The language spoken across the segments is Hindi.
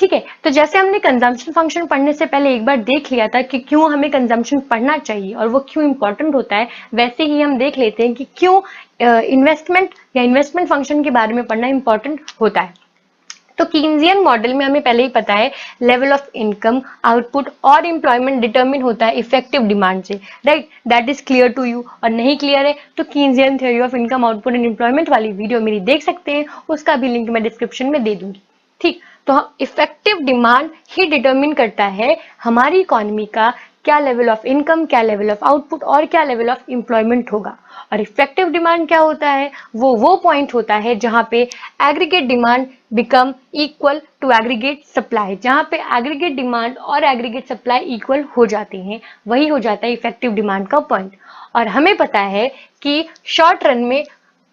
ठीक है, तो जैसे हमने कंजम्पशन फंक्शन पढ़ने से पहले एक बार देख लिया था कि क्यों हमें कंजम्पशन पढ़ना चाहिए और वो क्यों इंपॉर्टेंट होता है, वैसे ही हम देख लेते हैं कि क्यों इन्वेस्टमेंट या इन्वेस्टमेंट फंक्शन के बारे में पढ़ना इंपॉर्टेंट होता है। तो कीन्जियन मॉडल में हमें पहले ही पता है लेवल ऑफ इनकम, आउटपुट और एम्प्लॉयमेंट डिटरमिन होता है इफेक्टिव डिमांड से, right. That is clear to you. और नहीं क्लियर है तो Keynesian theory of income, output and employment वाली वीडियो मेरी देख सकते हैं, उसका भी लिंक मैं डिस्क्रिप्शन में दे दूंगी। ठीक, तो हम इफेक्टिव डिमांड ही डिटरमिन करता है हमारी इकोनॉमी का क्या लेवल ऑफ इनकम, क्या लेवल ऑफ आउटपुट और क्या लेवल ऑफ एम्प्लॉयमेंट होगा। और इफेक्टिव डिमांड क्या होता है, वो पॉइंट होता है जहां पे aggregate demand become equal to aggregate supply, जहां पे एग्रीगेट डिमांड और एग्रीगेट सप्लाई इक्वल हो जाते हैं, वही हो जाता है इफेक्टिव डिमांड का पॉइंट। और हमें पता है कि शॉर्ट रन में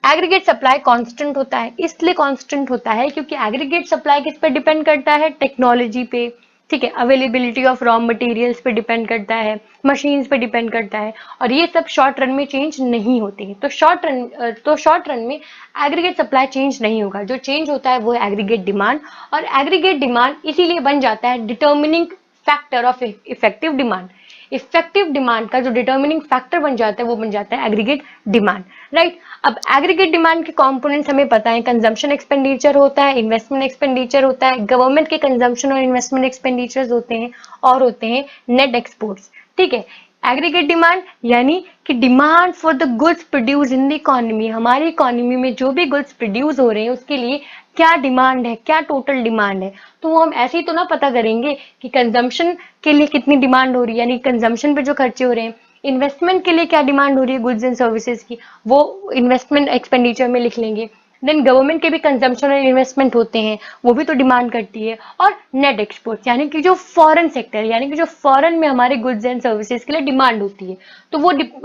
एग्रीगेट सप्लाई कांस्टेंट होता है, इसलिए कांस्टेंट होता है क्योंकि एग्रीगेट सप्लाई किस पे डिपेंड करता है, टेक्नोलॉजी पे, ठीक है, अवेलेबिलिटी ऑफ रॉ मटेरियल्स पे डिपेंड करता है, मशीन्स पे डिपेंड करता है, और ये सब शॉर्ट रन में चेंज नहीं होती है। तो शॉर्ट रन में एग्रीगेट सप्लाई चेंज नहीं होगा, जो चेंज होता है वो है एग्रीगेट डिमांड, और एग्रीगेट डिमांड इसीलिए बन जाता है determining factor of effective demand. Effective demand का जो डिटर्मिनिंग फैक्टर बन जाता है वो बन जाता है एग्रीगेट डिमांड, राइट। अब एग्रीगेट डिमांड के कंपोनेंट्स हमें पता है, कंजम्पशन एक्सपेंडिचर होता है, इन्वेस्टमेंट एक्सपेंडिचर होता है, गवर्नमेंट के कंजम्पशन और इन्वेस्टमेंट एक्सपेंडिचर्स होते हैं, और होते हैं नेट एक्सपोर्ट्स, ठीक है। एग्रीगेट डिमांड यानी कि demand for the goods produce in the economy, हमारी इकोनॉमी में जो भी गुड्स प्रोड्यूस हो रहे हैं उसके लिए क्या डिमांड है, क्या टोटल डिमांड है। तो वो हम ऐसे ही तो ना पता करेंगे कि कंजम्पशन के लिए कितनी डिमांड हो रही है, यानी कंजम्पशन पे जो खर्चे हो रहे हैं, इन्वेस्टमेंट के लिए क्या डिमांड हो रही है गुड्स एंड सर्विसेज की, वो इन्वेस्टमेंट एक्सपेंडिचर में लिख लेंगे। देन गवर्नमेंट के भी कंजम्पशन और इन्वेस्टमेंट होते हैं, वो भी तो डिमांड करती है। और नेट एक्सपोर्ट यानी कि जो फॉरेन सेक्टर, यानी कि जो फॉरेन में हमारे गुड्स एंड सर्विसेज के लिए डिमांड होती है, तो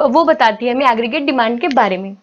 वो बताती है हमें एग्रीगेट डिमांड के बारे में।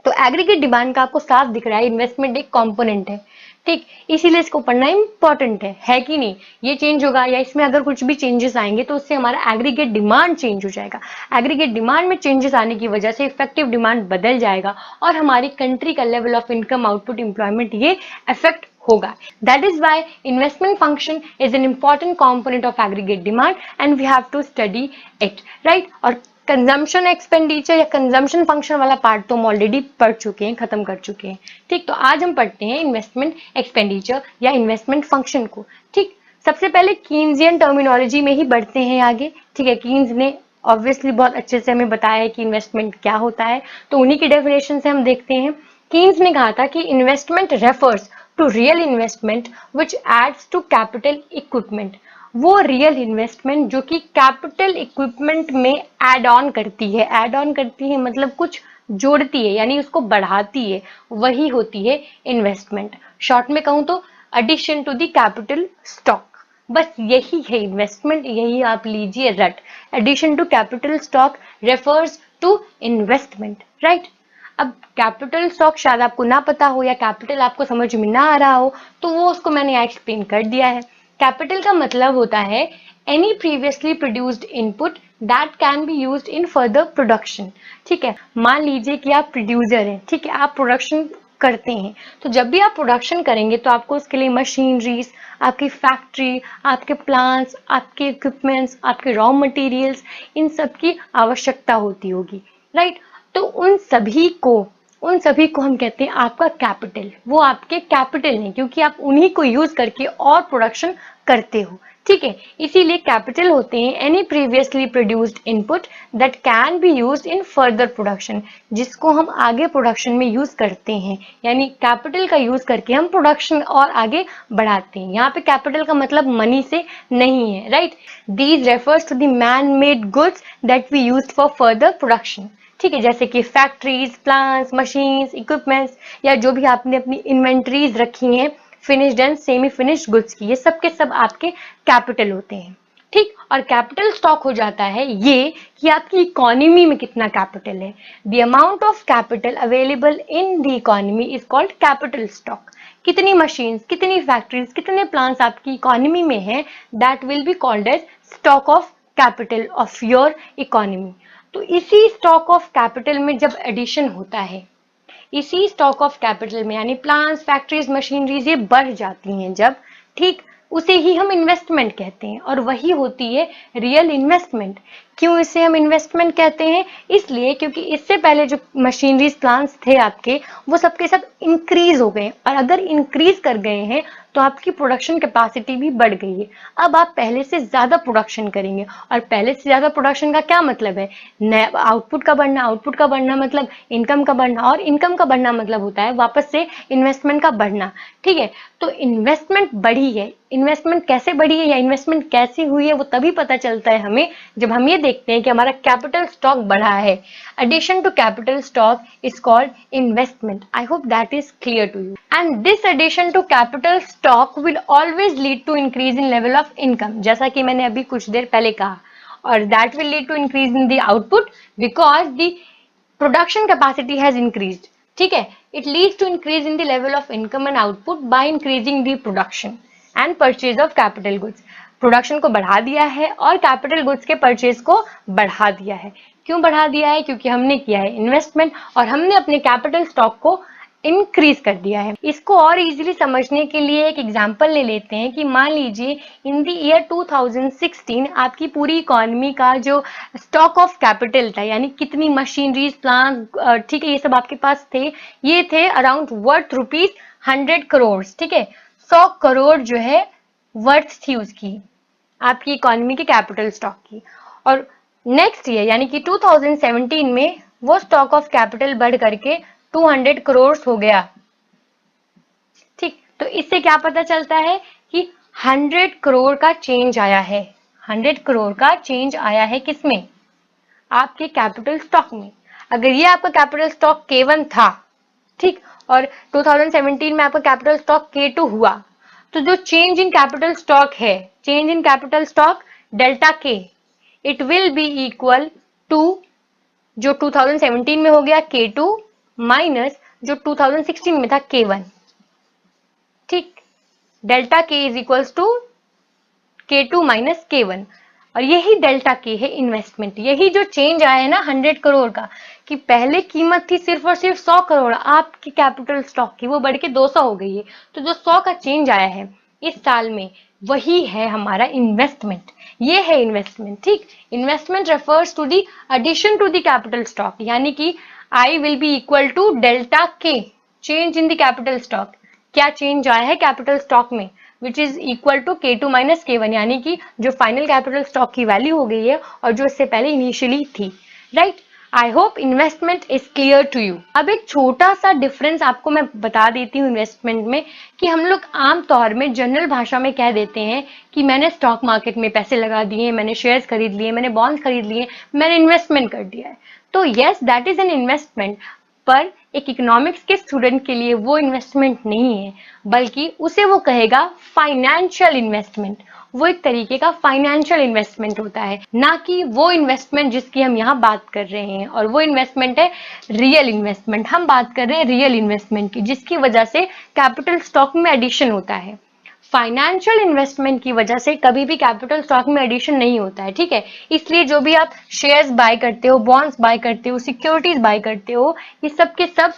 तो एग्रीगेट डिमांड का आपको साफ दिख रहा है इन्वेस्टमेंट एक कंपोनेंट है, ठीक, इसीलिए इसको पढ़ना इंपॉर्टेंट है कि नहीं। ये चेंज होगा या इसमें अगर कुछ भी चेंजेस आएंगे तो उससे हमारा एग्रीगेट डिमांड चेंज हो जाएगा। एग्रीगेट डिमांड में चेंजेस आने की वजह से इफेक्टिव डिमांड बदल जाएगा और हमारी कंट्री का level of income, output, employment ये अफेक्ट होगा। That is why investment function is an important component of aggregate demand and we have to study it, right? और कंजम्पशन एक्सपेंडिचर या कंजम्पशन फंक्शन वाला पार्ट तो हम ऑलरेडी पढ़ चुके हैं, खत्म कर चुके हैं, ठीक। तो आज हम पढ़ते हैं इन्वेस्टमेंट एक्सपेंडिचर या इन्वेस्टमेंट फंक्शन को, ठीक। सबसे पहले कीन्जियन टर्मिनोलॉजी में ही बढ़ते हैं आगे, ठीक है। कीन्स ने ऑब्वियसली बहुत अच्छे से हमें बताया है कि इन्वेस्टमेंट क्या होता है, तो उन्हीं की डेफिनेशन से हम देखते हैं। कीन्स ने कहा था कि investment refers to real investment which adds to capital equipment, वो रियल इन्वेस्टमेंट जो कि कैपिटल इक्विपमेंट में एड ऑन करती है, एड ऑन करती है मतलब कुछ जोड़ती है यानी उसको बढ़ाती है, वही होती है इन्वेस्टमेंट। शॉर्ट में कहूं तो addition to the capital stock, बस यही है इन्वेस्टमेंट, यही आप लीजिए रट। Addition to capital stock refers to investment, right. अब कैपिटल स्टॉक शायद आपको ना पता हो या कैपिटल आपको समझ में ना आ रहा हो, तो वो उसको मैंने यहाँ एक्सप्लेन कर दिया है। कैपिटल का मतलब होता है any previously produced input that can be used in further production, ठीक है। मान लीजिए कि आप प्रोड्यूसर हैं, ठीक है, आप प्रोडक्शन करते हैं, तो जब भी आप प्रोडक्शन करेंगे तो आपको उसके लिए मशीनरीज, आपकी फैक्ट्री, आपके प्लांट्स, आपके इक्विपमेंट्स, आपके रॉ मटेरियल्स, इन सब की आवश्यकता होती होगी, राइट। तो उन सभी को हम कहते हैं आपका कैपिटल, वो आपके कैपिटल हैं क्योंकि आप उन्हीं को यूज करके और प्रोडक्शन करते हो, ठीक है। इसीलिए कैपिटल होते हैं any previously produced input that can be used in further production, जिसको हम आगे प्रोडक्शन में यूज करते हैं, यानी कैपिटल का यूज करके हम प्रोडक्शन और आगे बढ़ाते हैं। यहाँ पे कैपिटल का मतलब मनी से नहीं है, right. These refers to the man made goods that we used for further production, ठीक है, जैसे कि फैक्ट्रीज, प्लांट्स, मशीन्स, इक्विपमेंट्स, या जो भी आपने अपनी इन्वेंट्रीज रखी हैं finished and semi finished goods की, ये सब के सब आपके कैपिटल होते हैं, ठीक। और कैपिटल स्टॉक हो जाता है ये कि आपकी इकोनॉमी में कितना कैपिटल है। The amount of capital available in the economy is called capital stock. कितनी मशीन्स, कितनी फैक्ट्रीज, कितने प्लांट्स आपकी इकोनॉमी में है, that will be called as stock of capital of your economy. तो इसी स्टॉक ऑफ कैपिटल में जब एडिशन होता है, इसी स्टॉक ऑफ कैपिटल में यानी प्लांट्स, फैक्ट्रीज, मशीनरीज ये बढ़ जाती हैं जब, ठीक, उसे ही हम इन्वेस्टमेंट कहते हैं और वही होती है रियल इन्वेस्टमेंट। क्यों इसे हम इन्वेस्टमेंट कहते हैं? इसलिए क्योंकि इससे पहले जो मशीनरीज प्लांट्स थे आपके, वो सबके सब इंक्रीज हो गए और अगर इंक्रीज कर गए हैं तो आपकी प्रोडक्शन कैपेसिटी भी बढ़ गई है। अब आप पहले से ज्यादा प्रोडक्शन करेंगे और पहले से ज्यादा प्रोडक्शन का क्या मतलब है? आउटपुट का बढ़ना। आउटपुट का बढ़ना मतलब इनकम का बढ़ना और इनकम का बढ़ना मतलब होता है वापस से इन्वेस्टमेंट का बढ़ना। ठीक है, तो इन्वेस्टमेंट बढ़ी है। इन्वेस्टमेंट कैसे बढ़ी है या इन्वेस्टमेंट कैसी हुई है वो तभी पता चलता है हमें जब हम ये देखते हैं कि हमारा कैपिटल स्टॉक बढ़ा है। Addition to capital stock is called investment. I hope that is clear to you. And this addition to capital stock will always lead to increase in level of income, जैसा कि मैंने अभी कुछ देर पहले कहा, और that will lead to increase in the output because the production capacity has increased. ठीक है, it leads to increase in the level of income and output by increasing the production and purchase of capital goods. Production को बढ़ा दिया है और कैपिटल गुड्स के परचेज को बढ़ा दिया है। क्यों बढ़ा दिया है? क्योंकि हमने किया है इन्वेस्टमेंट और हमने अपने कैपिटल स्टॉक को इंक्रीज कर दिया है। इसको और इजीली समझने के लिए एक एग्जांपल ले लेते हैं कि मान लीजिए इन द ईयर 2016 आपकी पूरी इकोनॉमी का जो स्टॉक ऑफ कैपिटल था, यानी कितनी मशीनरीज, प्लांट, ठीक है, ये सब आपके पास थे, ये थे अराउंड वर्थ रुपीज 100 करोड़। ठीक है, 100 करोड़ जो है वर्थ थी उसकी, आपकी इकोनॉमी के कैपिटल स्टॉक की। और नेक्स्ट ईयर यानी कि 2017 में वो स्टॉक ऑफ कैपिटल बढ़ करके 200 करोड़ हो गया। ठीक, तो इससे क्या पता चलता है कि 100 करोड़ का चेंज आया है। 100 करोड़ का चेंज आया है किसमें? आपके कैपिटल स्टॉक में। अगर ये आपका कैपिटल स्टॉक K1 था, ठीक, और 2017 में आपका कैपिटल स्टॉक K2 हुआ, तो जो चेंज इन कैपिटल स्टॉक है, change in capital stock delta K, it will be equal to जो 2017 में हो गया K2 माइनस जो 2016 में था K1। ठीक, delta K is equals to K2 minus K1 और यही डेल्टा K है इन्वेस्टमेंट। यही जो चेंज आया है ना 100 करोड़ का, कि पहले कीमत थी सिर्फ और सिर्फ 100 करोड़ आपकी कैपिटल स्टॉक की, वो बढ़ के 200 हो गई है। तो जो 100 का चेंज आया है इस साल में, वही है हमारा इन्वेस्टमेंट। ये है इन्वेस्टमेंट। ठीक, investment refers to the addition to the capital stock, यानी कि I will be equal to delta K, change in the capital stock. क्या चेंज आया है कैपिटल स्टॉक में? Which is equal to K2 minus K1, यानी कि जो फाइनल कैपिटल स्टॉक की वैल्यू हो गई है और जो इससे पहले इनिशियली थी। Right, I hope investment is clear to you. अब एक छोटा सा डिफरेंस आपको मैं बता देती हूँ इन्वेस्टमेंट में, कि हम लोग आम तौर में जनरल भाषा में कह देते हैं कि मैंने स्टॉक मार्केट में पैसे लगा दिए, मैंने शेयर्स खरीद लिए, मैंने बॉन्ड्स खरीद लिए, मैंने इन्वेस्टमेंट कर दिया है। तो yes, that is an investment, पर एक इकोनॉमिक्स के स्टूडेंट के लिए वो इन्वेस्टमेंट नहीं है, बल्कि उसे वो कहेगा फाइनेंशियल इन्वेस्टमेंट। वो एक तरीके का फाइनेंशियल इन्वेस्टमेंट होता है, ना कि वो इन्वेस्टमेंट जिसकी हम यहाँ बात कर रहे हैं। और वो इन्वेस्टमेंट है रियल इन्वेस्टमेंट। हम बात कर रहे हैं रियल इन्वेस्टमेंट की, जिसकी वजह से कैपिटल स्टॉक में एडिशन होता है। फाइनेंशियल इन्वेस्टमेंट की वजह से कभी भी कैपिटल स्टॉक में एडिशन नहीं होता है। ठीक है, इसलिए जो भी आप शेयर्स बाय करते हो, बॉन्ड्स बाय करते हो, सिक्योरिटीज बाय करते हो, ये सब के सब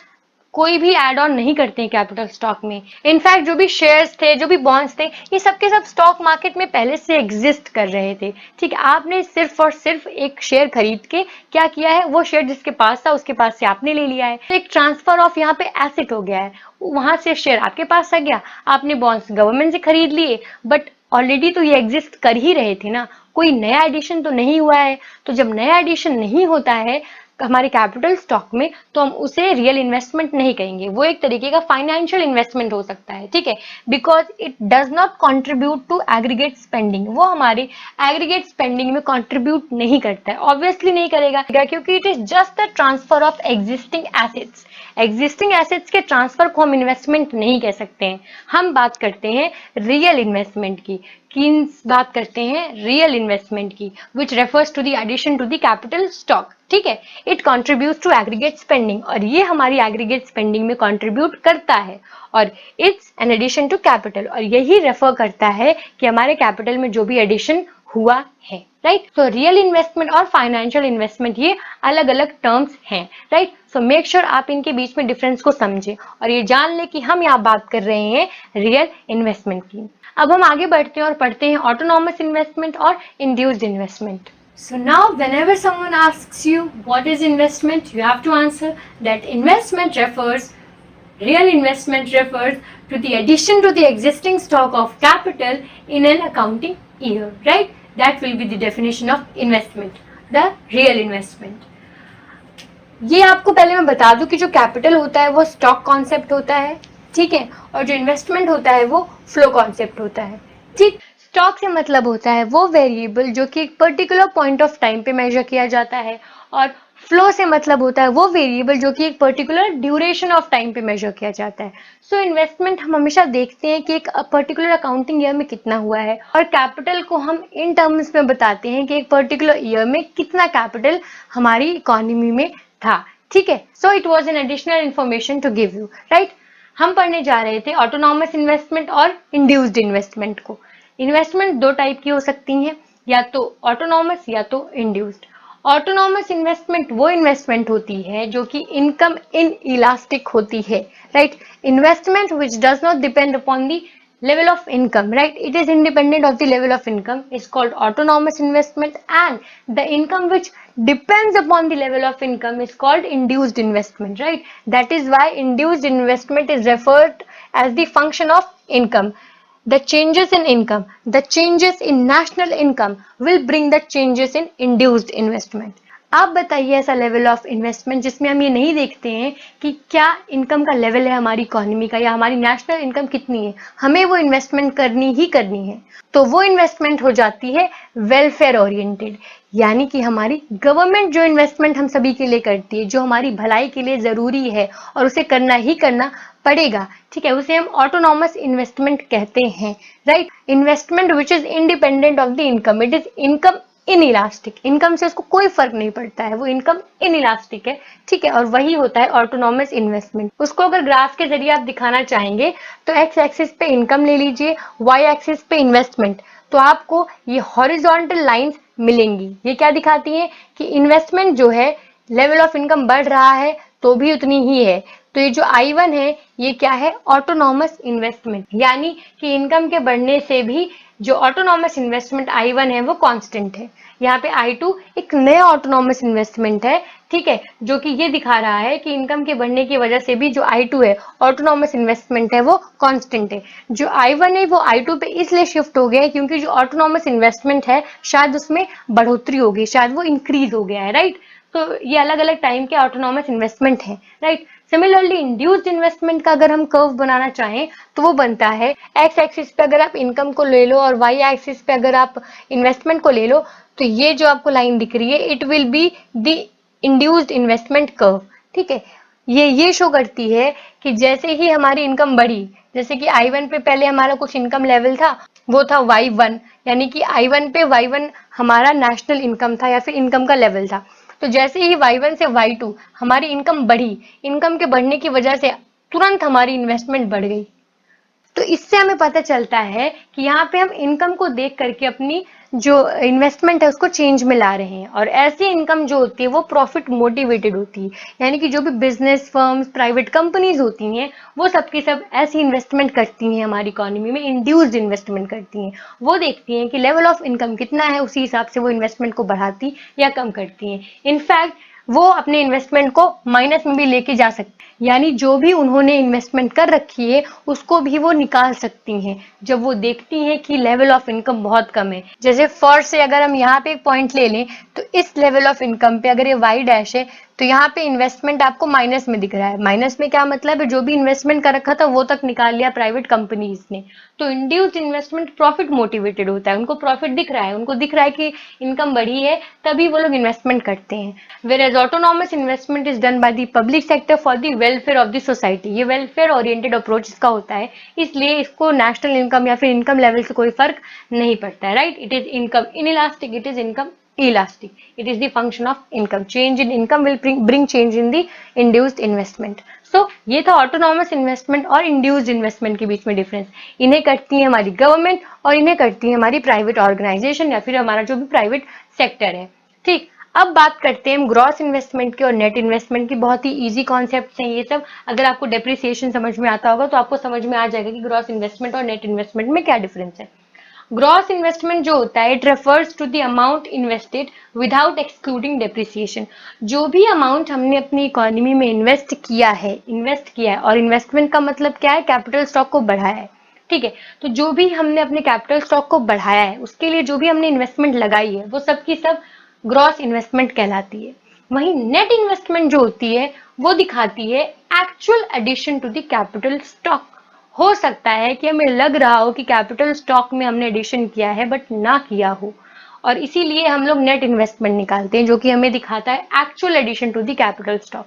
कोई भी एड ऑन नहीं करते हैं कैपिटल स्टॉक में। इनफैक्ट जो भी शेयर्स थे, जो भी बॉन्ड्स थे, ये सब के सब स्टॉक मार्केट में पहले से एग्जिस्ट कर रहे थे। ठीक है, आपने सिर्फ और सिर्फ एक शेयर खरीद के क्या किया है, वो शेयर जिसके पास था उसके पास से आपने ले लिया है। तो एक ट्रांसफर ऑफ यहाँ पे एसेट हो गया है, वहां से शेयर आपके पास आ गया, आपने बॉन्ड्स गवर्नमेंट से खरीद लिए, बट ऑलरेडी तो ये एग्जिस्ट कर ही रहे थे ना, कोई नया एडिशन तो नहीं हुआ है। तो जब नया एडिशन नहीं होता है हमारे कैपिटल स्टॉक में, तो हम उसे रियल इन्वेस्टमेंट नहीं कहेंगे, वो एक तरीके का फाइनेंशियल इन्वेस्टमेंट हो सकता है। ठीक है, because it does not contribute to aggregate spending, वो हमारे एग्रीगेट स्पेंडिंग में कॉन्ट्रीब्यूट नहीं करता है, ऑब्वियसली नहीं करेगा, क्योंकि it is just the transfer of existing assets. Existing assets के ट्रांसफर को हम इन्वेस्टमेंट नहीं कह सकते हैं। हम बात करते हैं रियल इन्वेस्टमेंट की, बात करते हैं रियल इन्वेस्टमेंट की, which refers to the addition to the capital stock. ठीक है, it contribute to aggregate spending, और ये हमारी एग्रीगेट स्पेंडिंग में कॉन्ट्रीब्यूट करता है, और it's an addition to capital, और यही रेफर करता है कि हमारे कैपिटल में जो भी एडिशन हुआ है, राइट। सो रियल इन्वेस्टमेंट और फाइनेंशियल इन्वेस्टमेंट ये अलग अलग टर्म्स हैं, राइट। सो मेक श्योर आप इनके बीच में डिफरेंस को समझें और ये जान ले कि हम यहाँ बात कर रहे हैं रियल इन्वेस्टमेंट की। अब हम आगे बढ़ते हैं और पढ़ते हैं ऑटोनॉमस इन्वेस्टमेंट और induced investment. So now whenever someone asks you what is investment, you have to answer that real investment refers to the addition to the existing stock of capital in an accounting year, right? That will be the definition of investment, the real investment. ये आपको पहले मैं बता दूं कि जो कैपिटल होता है वो स्टॉक कॉन्सेप्ट होता है, ठीक है, और जो इन्वेस्टमेंट होता है वो फ्लो कॉन्सेप्ट होता है, ठीक। स्टॉक से मतलब होता है वो वेरिएबल जो कि एक पर्टिकुलर पॉइंट ऑफ टाइम पे मेजर किया जाता है, और फ्लो से मतलब होता है वो वेरिएबल जो कि एक पर्टिकुलर ड्यूरेशन ऑफ टाइम पे मेजर किया जाता है। सो इन्वेस्टमेंट हम हमेशा देखते हैं कि एक पर्टिकुलर अकाउंटिंग ईयर में कितना हुआ है, और कैपिटल को हम इन टर्म्स में बताते हैं कि एक पर्टिकुलर ईयर में कितना कैपिटल हमारी इकोनॉमी में था, ठीक है। So it was an additional information to give you, right. हम पढ़ने जा रहे थे ऑटोनॉमस इन्वेस्टमेंट और इंड्यूस्ड इन्वेस्टमेंट को। इन्वेस्टमेंट दो टाइप की हो सकती हैं, या तो ऑटोनॉमस या तो इंड्यूस्ड। ऑटोनॉमस इन्वेस्टमेंट वो इन्वेस्टमेंट होती है जो कि इनकम इन इलास्टिक होती है, right. Investment which does not depend upon the level of income, right? It is independent of the level of income, is called autonomous investment, and the income which depends upon the level of income is called induced investment, right? That is why induced investment is referred as the function of income. The changes in income, the changes in national income will bring the changes in induced investment. आप बताइए ऐसा लेवल ऑफ इन्वेस्टमेंट जिसमें हम ये नहीं देखते हैं कि क्या इनकम का लेवल है हमारी इकोनॉमी का, या हमारी नेशनल इनकम कितनी है, हमें वो इन्वेस्टमेंट करनी ही करनी है, तो वो इन्वेस्टमेंट हो जाती है वेलफेयर ओरिएंटेड। यानी कि हमारी गवर्नमेंट जो इन्वेस्टमेंट हम सभी के लिए करती है, जो हमारी भलाई के लिए जरूरी है और उसे करना ही करना पड़ेगा, ठीक है, उसे हम ऑटोनॉमस इन्वेस्टमेंट कहते हैं, right. Investment which is independent of the income, it is income in elastic, income से उसको कोई फर्क नहीं पड़ता है, वो इनकम इन इलास्टिक है, ठीक है, और वही होता है ऑटोनॉमस इन्वेस्टमेंट। उसको अगर ग्राफ के जरिए आप दिखाना चाहेंगे तो एक्स एक्सिस पे इनकम ले लीजिए, वाई एक्सिस पे इन्वेस्टमेंट, तो आपको ये हॉरिजॉन्टल लाइंस मिलेंगी। ये क्या दिखाती हैं कि इन्वेस्टमेंट जो है, लेवल ऑफ इनकम बढ़ रहा है तो भी उतनी ही है। तो ये जो I1 है ये क्या है, ऑटोनॉमस इन्वेस्टमेंट, यानी कि इनकम के बढ़ने से भी जो ऑटोनॉमस इन्वेस्टमेंट I1 है वो कांस्टेंट है। यहाँ पे I2 एक नया ऑटोनॉमस इन्वेस्टमेंट है, ठीक है, जो कि ये दिखा रहा है कि इनकम के बढ़ने की वजह से भी जो I2 है ऑटोनॉमस इन्वेस्टमेंट है वो कांस्टेंट है। जो I1 है वो I2 पे इसलिए शिफ्ट हो गया है क्योंकि जो ऑटोनॉमस इन्वेस्टमेंट है शायद उसमें बढ़ोतरी हो गई, शायद वो इंक्रीज हो गया है, राइट। तो ये अलग अलग टाइम के ऑटोनॉमस इन्वेस्टमेंट है, राइट। सिमिलरली इंड्यूस्ड इन्वेस्टमेंट का अगर हम कर्व बनाना चाहें तो वो बनता है एक्स एक्सिस पे अगर आप इनकम को ले लो और वाई एक्सिस पे अगर आप इन्वेस्टमेंट को ले लो, तो ये जो आपको लाइन दिख रही है it will be the induced investment curve, ठीक है। ये शो करती है कि जैसे ही हमारी इनकम बढ़ी, जैसे कि I1 पे पहले हमारा कुछ इनकम लेवल था, वो था Y1, यानी कि I1 पे Y1 हमारा नेशनल इनकम था या फिर इनकम का लेवल था। तो जैसे ही Y1 से Y2 हमारी इनकम बढ़ी, इनकम के बढ़ने की वजह से तुरंत हमारी इन्वेस्टमेंट बढ़ गई। तो इससे हमें पता चलता है कि यहाँ पे हम इनकम को देख करके अपनी जो इन्वेस्टमेंट है उसको चेंज में ला रहे हैं, और ऐसी इनकम जो होती है वो प्रॉफिट मोटिवेटेड होती है। यानी कि जो भी बिजनेस फर्म्स, प्राइवेट कंपनीज होती हैं वो सबकी सब ऐसी इन्वेस्टमेंट करती हैं, हमारी इकोनॉमी में इंड्यूस्ड इन्वेस्टमेंट करती हैं। वो देखती हैं कि लेवल ऑफ इनकम कितना है, उसी हिसाब से वो इन्वेस्टमेंट को बढ़ाती या कम करती हैं। इनफैक्ट वो अपने इन्वेस्टमेंट को माइनस में भी लेके जा सकती, यानी जो भी उन्होंने इन्वेस्टमेंट कर रखी है उसको भी वो निकाल सकती हैं जब वो देखती हैं कि लेवल ऑफ इनकम बहुत कम है। जैसे फॉर से अगर हम यहाँ पे एक पॉइंट ले लें तो इस लेवल ऑफ इनकम पे अगर ये वाई डैश है तो यहाँ पे इन्वेस्टमेंट आपको माइनस में दिख रहा है। माइनस में क्या मतलब है, जो भी इन्वेस्टमेंट कर रखा था वो तक निकाल लिया प्राइवेट कंपनीज ने। तो इंड्यूस्ड इन्वेस्टमेंट प्रॉफिट मोटिवेटेड होता है, उनको प्रॉफिट दिख रहा है, उनको दिख रहा है कि इनकम बढ़ी है, तभी वो लोग इन्वेस्टमेंट करते हैं। Where autonomous investment is done by the public sector for the welfare of the society. ये वेलफेयर ओरिएंटेड अप्रोच इसका होता है, इसलिए इसको नेशनल इनकम या फिर इनकम लेवल से कोई फर्क नहीं पड़ता है, right. It is income in elastic, it is income elastic. It is the function of income. Change in income will bring change in the induced investment. So ये था ऑटोनॉमस इन्वेस्टमेंट और इंड्यूस्ड इन्वेस्टमेंट के बीच में डिफरेंस. इन्हें करती है हमारी गवर्नमेंट और इन्हें करती है हमारी प्राइवेट ऑर्गेनाइजेशन या फिर हमारा जो भी प्राइवेट सेक्टर है. ठीक, अब बात करते हैं हम ग्रॉस इन्वेस्टमेंट की और नेट इन्वेस्टमेंट की. बहुत ही इजी कॉन्सेप्ट हैं ये सब. अगर आपको डेप्रिसिएशन समझ में आता होगा तो आपको समझ में आ जाएगा कि ग्रॉस इन्वेस्टमेंट और नेट इन्वेस्टमेंट में क्या डिफरेंस है. ग्रॉस इन्वेस्टमेंट जो होता है, it refers to the amount invested without excluding depreciation. जो भी अमाउंट हमने अपनी इकोनॉमी में इन्वेस्ट किया है, और इन्वेस्टमेंट का मतलब क्या है, कैपिटल स्टॉक को बढ़ाया है. ठीक है, तो जो भी हमने अपने कैपिटल स्टॉक को बढ़ाया है, उसके लिए जो भी हमने इन्वेस्टमेंट लगाई है, वो सब की सब ग्रॉस इन्वेस्टमेंट कहलाती है. वहीं नेट इन्वेस्टमेंट जो होती है, वो दिखाती है actual addition to the capital stock. हो सकता है कि हमें लग रहा हो कि कैपिटल स्टॉक में हमने एडिशन किया है बट ना किया हो, और इसीलिए हम लोग नेट इन्वेस्टमेंट निकालते हैं जो कि हमें दिखाता है actual addition to the capital stock.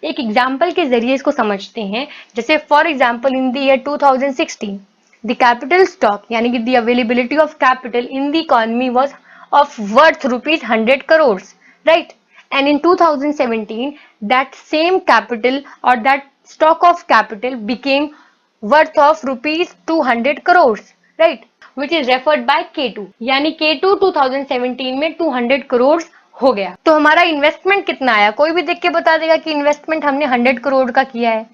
एक एग्जांपल के जरिए इसको समझते हैं. जैसे for example in the year 2016 the capital stock यानी कि the availability of capital in the economy was of worth rupees 100 crore, right. And in 2017 that same capital or that stock of capital became worth of rupees 200 crores, right, which is referred by K2. यानी K2 2017 में 200 करोड़ हो गया. तो हमारा इन्वेस्टमेंट कितना आया, कोई भी देख के बता देगा कि इन्वेस्टमेंट हमने 100 करोड़ का किया है.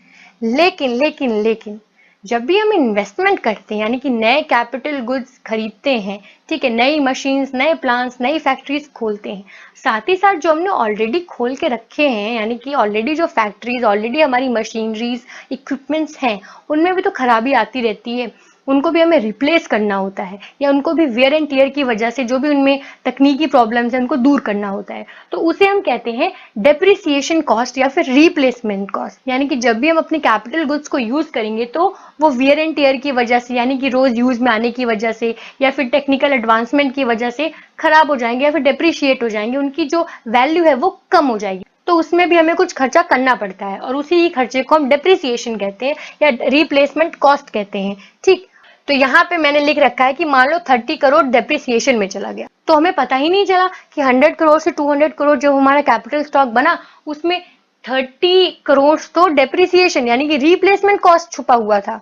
लेकिन जब भी हम इन्वेस्टमेंट करते हैं यानी कि नए कैपिटल गुड्स खरीदते हैं, ठीक है, नई मशीन्स, नए प्लांट्स, नई फैक्ट्रीज खोलते हैं, साथ ही साथ जो हमने ऑलरेडी खोल के रखे हैं यानी कि ऑलरेडी जो फैक्ट्रीज, ऑलरेडी हमारी मशीनरीज, इक्विपमेंट्स हैं, उनमें भी तो खराबी आती रहती है. उनको भी हमें रिप्लेस करना होता है या उनको भी वेयर एंड टीयर की वजह से जो भी उनमें तकनीकी प्रॉब्लम्स हैं उनको दूर करना होता है. तो उसे हम कहते हैं डेप्रिसिएशन कॉस्ट या फिर रिप्लेसमेंट कॉस्ट. यानी कि जब भी हम अपने कैपिटल गुड्स को यूज करेंगे तो वो वेयर एंड टीयर की वजह से यानी कि रोज यूज में आने की वजह से या फिर टेक्निकल एडवांसमेंट की वजह से खराब हो जाएंगे या फिर डेप्रिशिएट हो जाएंगे, उनकी जो वैल्यू है वो कम हो जाएगी. तो उसमें भी हमें कुछ खर्चा करना पड़ता है और उसी ही खर्चे को हम डेप्रिसिएशन कहते हैं या रिप्लेसमेंट कॉस्ट कहते हैं. ठीक, तो यहाँ पे मैंने लिख रखा है कि मान लो 30 करोड़ डेप्रिसिएशन में चला गया, तो हमें पता ही नहीं चला कि 100 करोड़ से 200 करोड़ जो हमारा कैपिटल स्टॉक बना उसमें 30 करोड़ तो डेप्रिसिएशन यानी कि रिप्लेसमेंट कॉस्ट छुपा हुआ था.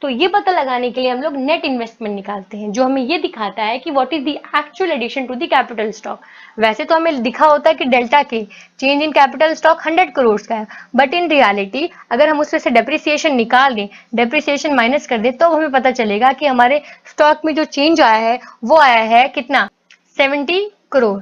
तो ये पता लगाने के लिए हम लोग नेट इन्वेस्टमेंट निकालते हैं जो हमें ये दिखाता है कि what is the actual addition to the capital stock. वैसे तो हमें दिखा होता है कि डेल्टा के change in capital stock 100 crore का है, बट इन रियलिटी अगर हम उसमें से डेप्रिसिएशन निकाल दें, डेप्रिसिएशन माइनस कर दें, तो हमें पता चलेगा कि हमारे स्टॉक में जो चेंज आया है वो आया है कितना, 70 करोड़.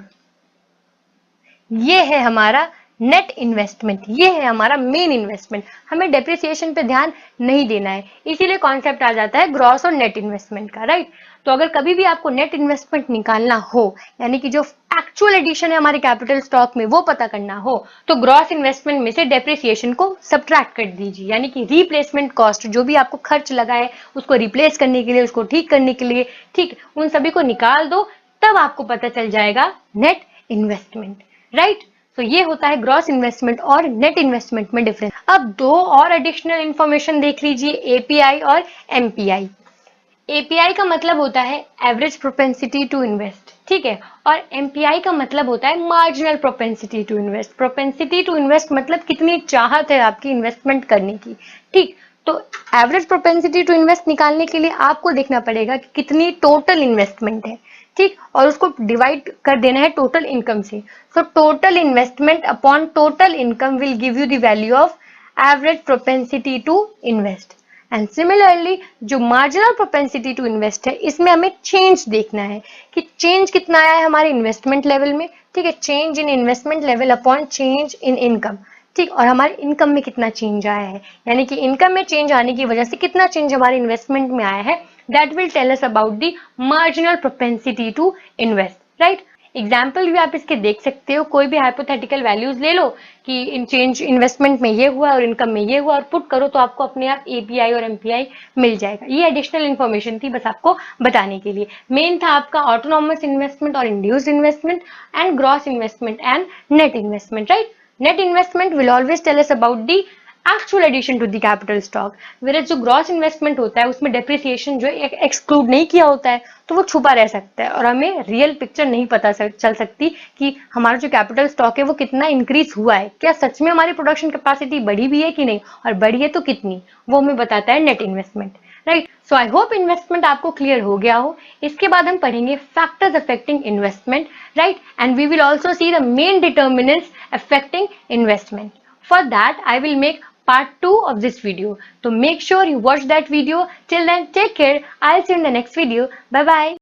ये है हमारा नेट इन्वेस्टमेंट, ये है हमारा मेन इन्वेस्टमेंट. हमें डेप्रिसिएशन पे ध्यान नहीं देना है, इसीलिए कॉन्सेप्ट आ जाता है ग्रॉस और नेट इन्वेस्टमेंट का, राइट. तो अगर कभी भी आपको नेट इन्वेस्टमेंट निकालना हो यानी कि जो एक्चुअल एडिशन है हमारे कैपिटल स्टॉक में वो पता करना हो, तो ग्रॉस इन्वेस्टमेंट में से डेप्रिसिएशन को सब्ट्रैक्ट कर दीजिए. यानी कि रिप्लेसमेंट कॉस्ट जो भी आपको खर्च लगा है उसको रिप्लेस करने के लिए, उसको ठीक करने के लिए, ठीक, उन सभी को निकाल दो, तब आपको पता चल जाएगा नेट इन्वेस्टमेंट, राइट. तो ये होता है ग्रॉस इन्वेस्टमेंट और नेट इन्वेस्टमेंट में डिफरेंस. अब दो और एडिशनल इंफॉर्मेशन देख लीजिए, एपीआई और एमपीआई. एपीआई का मतलब होता है एवरेज प्रोपेंसिटी टू इन्वेस्ट, ठीक है, और एमपीआई का मतलब होता है marginal propensity to invest. Propensity to invest मतलब कितनी चाहत है आपकी इन्वेस्टमेंट करने की, ठीक. तो एवरेज प्रोपेंसिटी टू इन्वेस्ट निकालने के लिए आपको देखना पड़ेगा कि कितनी टोटल इन्वेस्टमेंट है, ठीक, और उसको डिवाइड कर देना है टोटल इनकम से. So total investment upon total income will give you the value of average propensity to invest. And similarly जो मार्जिनल प्रोपेंसिटी टू इन्वेस्ट है, इसमें हमें चेंज देखना है कि चेंज कितना आया है हमारे इन्वेस्टमेंट लेवल में, ठीक है, change in investment level upon change in income, ठीक, और हमारे इनकम में कितना चेंज आया है, यानी कि इनकम में चेंज आने की वजह से कितना चेंज हमारे इन्वेस्टमेंट में आया है, that will tell us about the marginal propensity to invest, right. Example भी आप इसके देख सकते हो, कोई भी हाइपोथेटिकल वैल्यूज ले लो कि इन चेंज इन्वेस्टमेंट में ये हुआ और इनकम में ये हुआ और पुट करो तो आपको अपने आप एपीआई और एमपीआई मिल जाएगा. ये एडिशनल इन्फॉर्मेशन थी बस आपको बताने के लिए. मेन था आपका ऑटोनॉमस इन्वेस्टमेंट और induced investment and gross investment and net investment, right. Net investment will always tell us about the actual addition to the capital stock, where जो ग्रॉस इन्वेस्टमेंट होता है उसमें डेप्रिसिएशन जो एक्सक्लूड नहीं किया होता है, तो वो छुपा रह सकता है और हमें रियल पिक्चर नहीं पता चल सकती कि हमारा जो कैपिटल स्टॉक है वो कितना इंक्रीज हुआ है, क्या सच में हमारी प्रोडक्शन कैपेसिटी बढ़ी भी है कि नहीं, और बढ़ी है तो कितनी, वो हमें बताता है net investment. Right, so I hope investment आपको क्लियर हो गया हो। इसके बाद हम पढ़ेंगे factors affecting investment, right, and we will also see the main determinants affecting investment. For that, I will make part 2 of this video. So make sure you watch that video. Till then, take care. I'll see you in the next video. Bye bye.